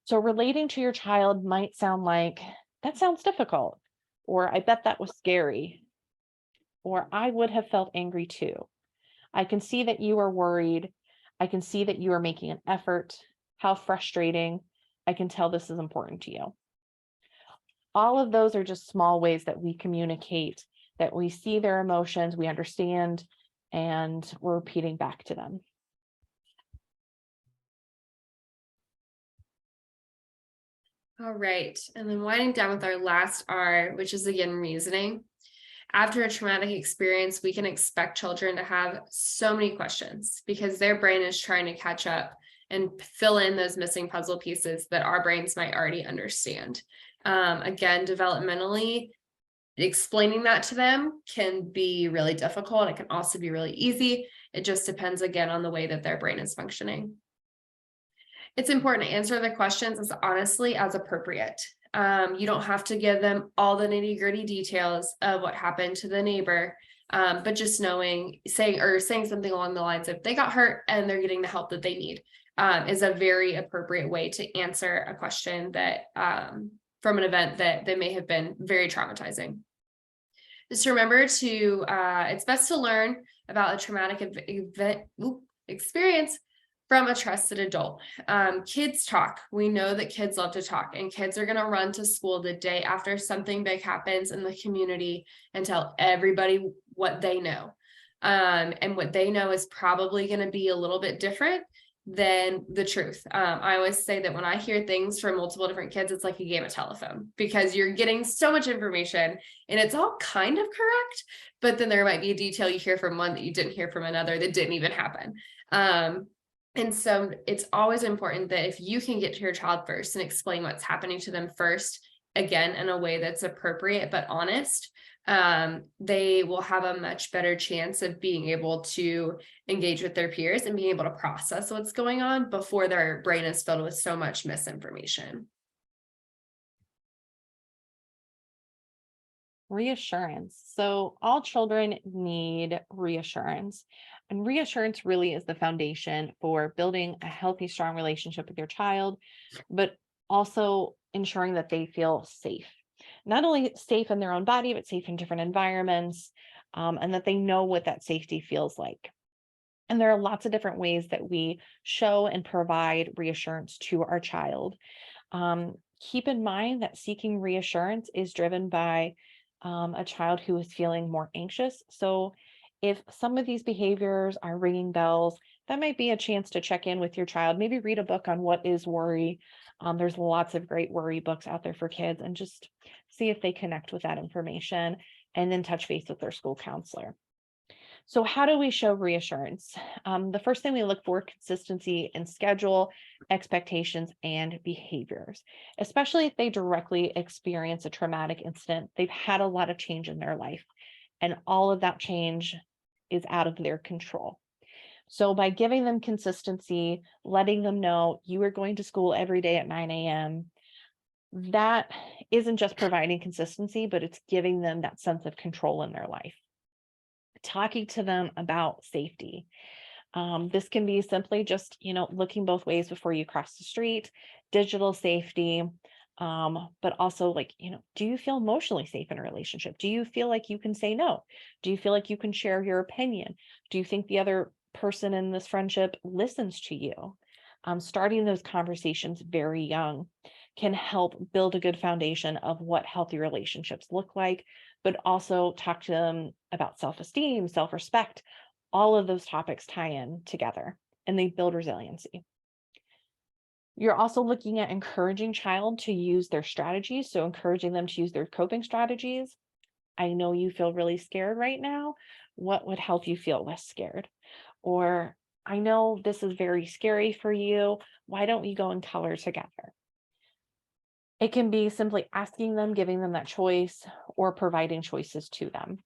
So relating to your child might sound like, that sounds difficult, or I bet that was scary, or I would have felt angry too. I can see that you are worried. I can see that you are making an effort. How frustrating. I can tell this is important to you. All of those are just small ways that we communicate, that we see their emotions, we understand, and we're repeating back to them. All right. And then winding down with our last R, which is again reasoning. After a traumatic experience, we can expect children to have so many questions because their brain is trying to catch up and fill in those missing puzzle pieces that our brains might already understand. Again, developmentally, explaining that to them can be really difficult. It can also be really easy. It just depends again on the way that their brain is functioning. It's important to answer the questions as honestly as appropriate. You don't have to give them all the nitty-gritty details of what happened to the neighbor, but just saying something along the lines of they got hurt and they're getting the help that they need is a very appropriate way to answer a question that from an event that may have been very traumatizing. Just remember to it's best to learn about a traumatic experience from a trusted adult. Kids talk. We know that kids love to talk, and kids are going to run to school the day after something big happens in the community and tell everybody what they know. And what they know is probably going to be a little bit different than the truth. I always say that when I hear things from multiple different kids, it's like a game of telephone because you're getting so much information and it's all kind of correct, but then there might be a detail you hear from one that you didn't hear from another that didn't even happen. And so it's always important that if you can get to your child first and explain what's happening to them first, again, in a way that's appropriate but honest, they will have a much better chance of being able to engage with their peers and being able to process what's going on before their brain is filled with so much misinformation. Reassurance. So all children need reassurance. And reassurance really is the foundation for building a healthy, strong relationship with your child, but also ensuring that they feel safe. Not only safe in their own body, but safe in different environments, and that they know what that safety feels like. And there are lots of different ways that we show and provide reassurance to our child. Keep in mind that seeking reassurance is driven by a child who is feeling more anxious. So if some of these behaviors are ringing bells, that might be a chance to check in with your child. Maybe read a book on what is worry. There's lots of great worry books out there for kids, and just see if they connect with that information and then touch base with their school counselor. So how do we show reassurance? The first thing we look for consistency in schedule, expectations, and behaviors, especially if they directly experience a traumatic incident. They've had a lot of change in their life, and all of that change is out of their control. So by giving them consistency, letting them know you are going to school every day at 9 a.m., that isn't just providing consistency, but it's giving them that sense of control in their life. Talking to them about safety. This can be simply just, looking both ways before you cross the street, digital safety, but also like, do you feel emotionally safe in a relationship? Do you feel like you can say no? Do you feel like you can share your opinion? Do you think the other person in this friendship listens to you. Starting those conversations very young can help build a good foundation of what healthy relationships look like, but also talk to them about self-esteem, self-respect. All of those topics tie in together and they build resiliency. You're also looking at encouraging child to use their strategies. So encouraging them to use their coping strategies. I know you feel really scared right now. What would help you feel less scared? Or I know this is very scary for you. Why don't we go and color together? It can be simply asking them, giving them that choice, or providing choices to them.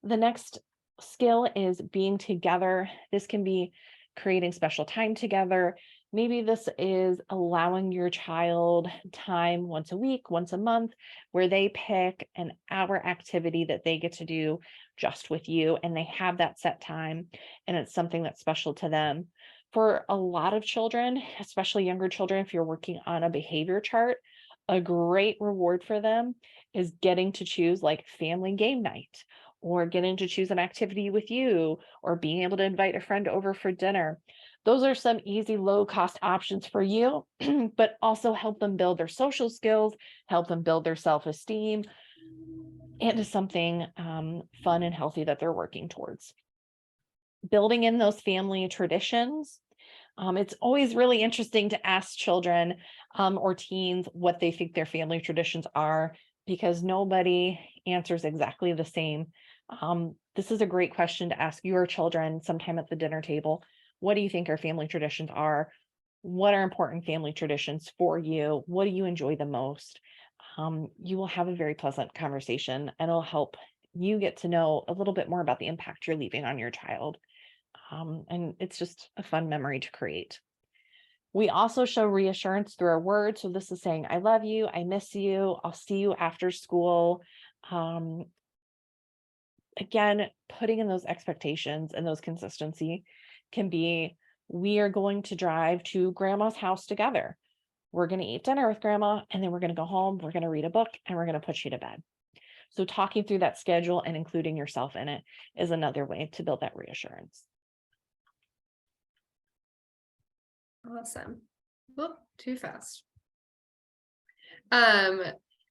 The next skill is being together. This can be creating special time together. Maybe this is allowing your child time once a week, once a month, where they pick an hour activity that they get to do just with you, and they have that set time, and it's something that's special to them. For a lot of children, especially younger children, if you're working on a behavior chart, a great reward for them is getting to choose like family game night, or getting to choose an activity with you, or being able to invite a friend over for dinner. Those are some easy, low cost options for you, but also help them build their social skills, help them build their self esteem into something fun and healthy that they're working towards. Building in those family traditions. It's always really interesting to ask children or teens what they think their family traditions are, because nobody answers exactly the same. This is a great question to ask your children sometime at the dinner table. What do you think our family traditions are? What are important family traditions for you? What do you enjoy the most? You will have a very pleasant conversation, and it'll help you get to know a little bit more about the impact you're leaving on your child. And it's just a fun memory to create. We also show reassurance through our words. So this is saying, I love you, I miss you, I'll see you after school. Um, again, putting in those expectations and those consistency can be, we are going to drive to grandma's house together. We're going to eat dinner with grandma, and then we're going to go home, we're going to read a book, and we're going to put you to bed. So talking through that schedule and including yourself in it is another way to build that reassurance. Awesome. Whoop, too fast. Um,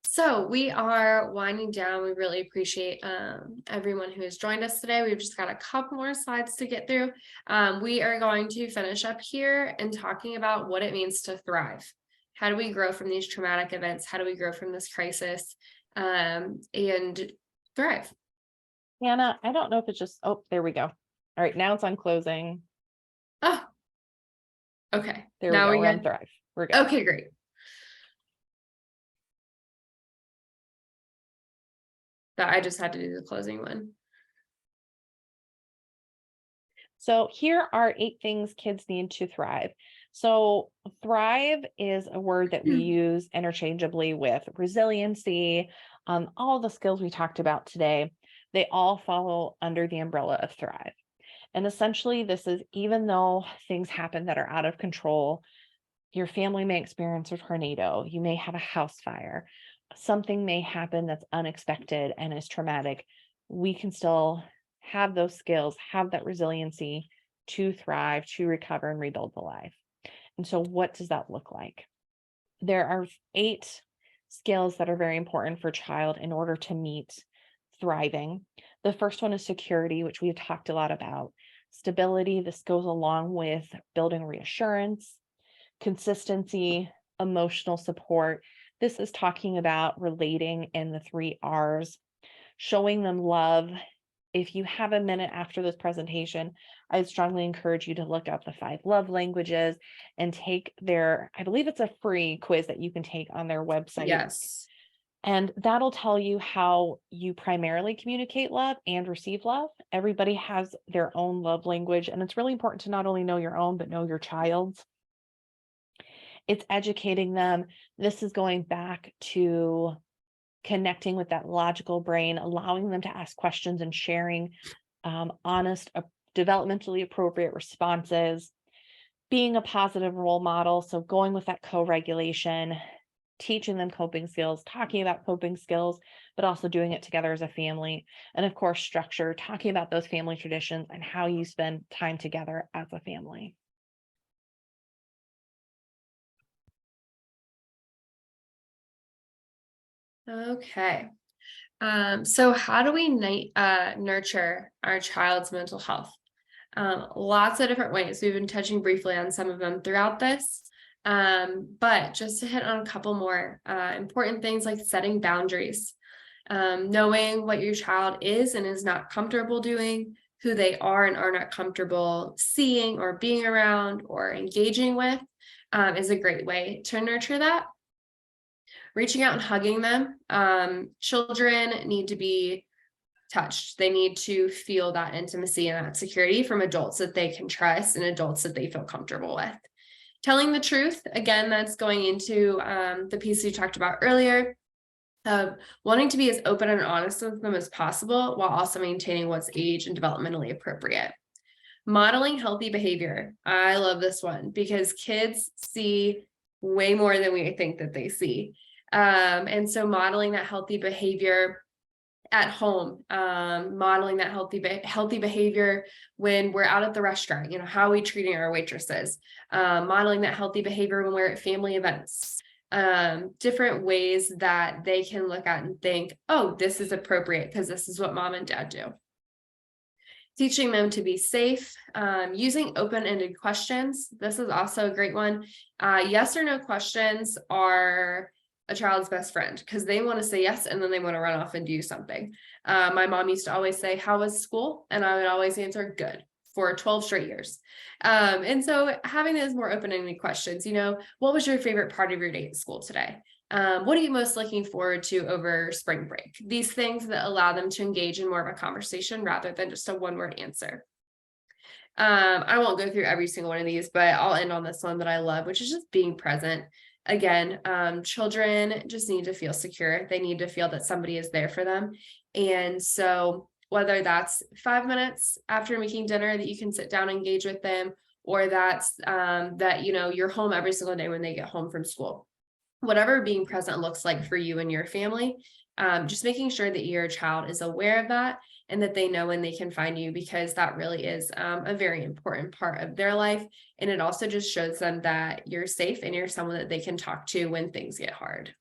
so we are winding down. We really appreciate everyone who has joined us today. We've just got a couple more slides to get through. We are going to finish up here and talking about what it means to thrive. How do we grow from these traumatic events? How do we grow from this crisis and thrive? Hannah, I don't know if it's just, oh, there we go. All right, now it's on closing. Oh, okay. There we now go. We're good? on Thrive. We're good. Okay, great. I just had to do the closing one. So here are 8 things kids need to thrive. So thrive is a word that we use interchangeably with resiliency, all the skills we talked about today. They all follow under the umbrella of thrive. And essentially, this is, even though things happen that are out of control, your family may experience a tornado, you may have a house fire, something may happen that's unexpected and is traumatic, we can still have those skills, have that resiliency to thrive, to recover and rebuild the life. And so what does that look like? There are 8 skills that are very important for a child in order to meet thriving. The first one is security, which we've talked a lot about. Stability, this goes along with building reassurance, consistency, emotional support. This is talking about relating in the 3 R's, showing them love. If you have a minute after this presentation, I strongly encourage you to look up the 5 love languages and take their, I believe it's a free quiz that you can take on their website. Yes. And that'll tell you how you primarily communicate love and receive love. Everybody has their own love language, and it's really important to not only know your own, but know your child's. It's educating them. This is going back to connecting with that logical brain, allowing them to ask questions and sharing honest, developmentally appropriate responses, being a positive role model. So going with that co-regulation, teaching them coping skills, talking about coping skills, but also doing it together as a family. And of course, structure, talking about those family traditions and how you spend time together as a family. Okay. So how do we nurture our child's mental health? Lots of different ways. We've been touching briefly on some of them throughout this. But just to hit on a couple more important things like setting boundaries, knowing what your child is and is not comfortable doing, who they are and are not comfortable seeing or being around or engaging with, is a great way to nurture that. Reaching out and hugging them. Children need to be touched. They need to feel that intimacy and that security from adults that they can trust and adults that they feel comfortable with. Telling the truth, again, that's going into the piece we talked about earlier, wanting to be as open and honest with them as possible while also maintaining what's age and developmentally appropriate. Modeling healthy behavior. I love this one because kids see way more than we think that they see. And so modeling that healthy behavior at home, modeling that healthy behavior when we're out at the restaurant, how are we treating our waitresses, modeling that healthy behavior when we're at family events, different ways that they can look at and think, oh, this is appropriate because this is what mom and dad do. Teaching them to be safe, using open-ended questions. This is also a great one. Yes or no questions are a child's best friend because they want to say yes and then they want to run off and do something. My mom used to always say, how was school? And I would always answer good for 12 straight years. And so having those more open-ended questions, what was your favorite part of your day at school today? What are you most looking forward to over spring break? These things that allow them to engage in more of a conversation rather than just a one-word answer. I won't go through every single one of these, but I'll end on this one that I love, which is just being present. Again, children just need to feel secure. They need to feel that somebody is there for them. And so whether that's 5 minutes after making dinner that you can sit down and engage with them, or that's that, you're home every single day when they get home from school. Whatever being present looks like for you and your family, just making sure that your child is aware of that and that they know when they can find you, because that really is a very important part of their life. And it also just shows them that you're safe and you're someone that they can talk to when things get hard.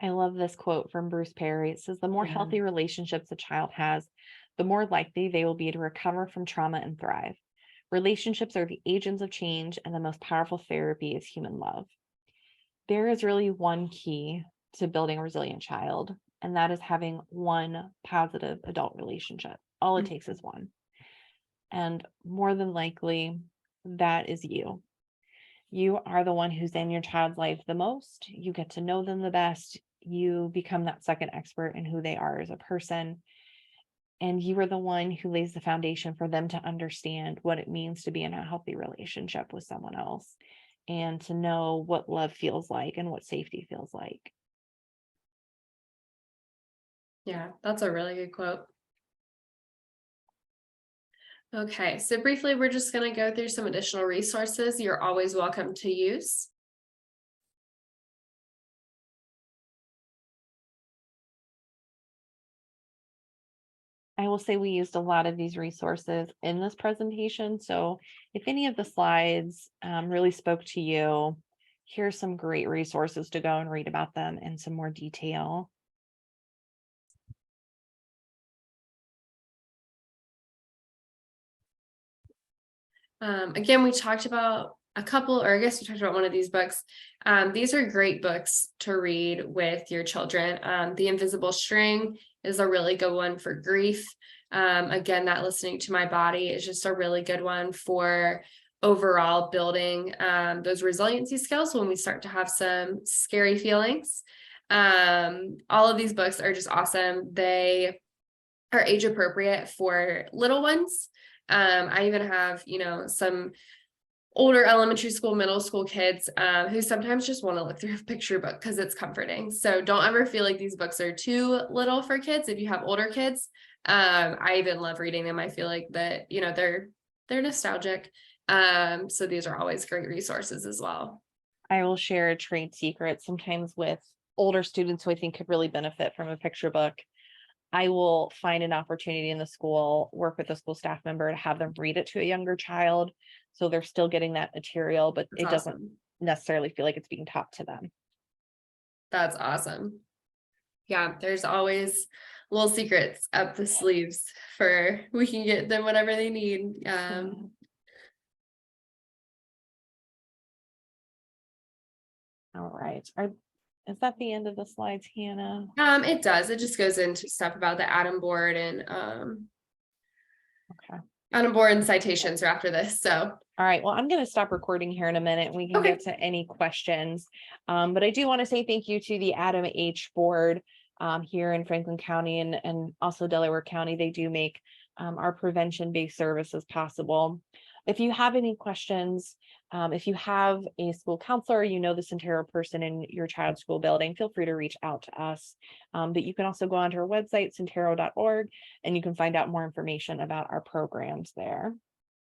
I love this quote from Bruce Perry. It says, the more Yeah. healthy relationships a child has, the more likely they will be to recover from trauma and thrive. Relationships are the agents of change, and the most powerful therapy is human love. There is really one key to building a resilient child, and that is having one positive adult relationship. All it takes is one. And more than likely, that is you. You are the one who's in your child's life the most. You get to know them the best. You become that second expert in who they are as a person. And you are the one who lays the foundation for them to understand what it means to be in a healthy relationship with someone else and to know what love feels like and what safety feels like. Yeah, that's a really good quote. Okay, so briefly, we're just going to go through some additional resources you're always welcome to use. I will say we used a lot of these resources in this presentation. So if any of the slides really spoke to you, here's some great resources to go and read about them in some more detail. Again, we talked about a couple, or I guess we talked about one of these books. These are great books to read with your children. The Invisible String is a really good one for grief. Again, that Listening to My Body is just a really good one for overall building those resiliency skills when we start to have some scary feelings. All of these books are just awesome. They are age appropriate for little ones. I even have, some older elementary school, middle school kids who sometimes just want to look through a picture book because it's comforting. So don't ever feel like these books are too little for kids. If you have older kids, I even love reading them. I feel like that, they're nostalgic. So these are always great resources as well. I will share a trade secret sometimes with older students who I think could really benefit from a picture book. I will find an opportunity in the school, work with a school staff member to have them read it to a younger child. So they're still getting that material, but That's it doesn't awesome. necessarily feel like it's being taught to them. That's awesome. Yeah, there's always little secrets up the sleeves for we can get them whatever they need. All right. Is that the end of the slides, Hannah? It does. It just goes into stuff about the Atom board and Okay. Atom board and citations are after this. So All right. Well, I'm going to stop recording here in a minute. We can okay. get to any questions. But I do want to say thank you to the Adam H board here in Franklin County and also Delaware County. They do make our prevention-based services possible. If you have any questions, if you have a school counselor, the Syntero person in your child's school building, feel free to reach out to us. But you can also go onto our website, syntero.org, and you can find out more information about our programs there.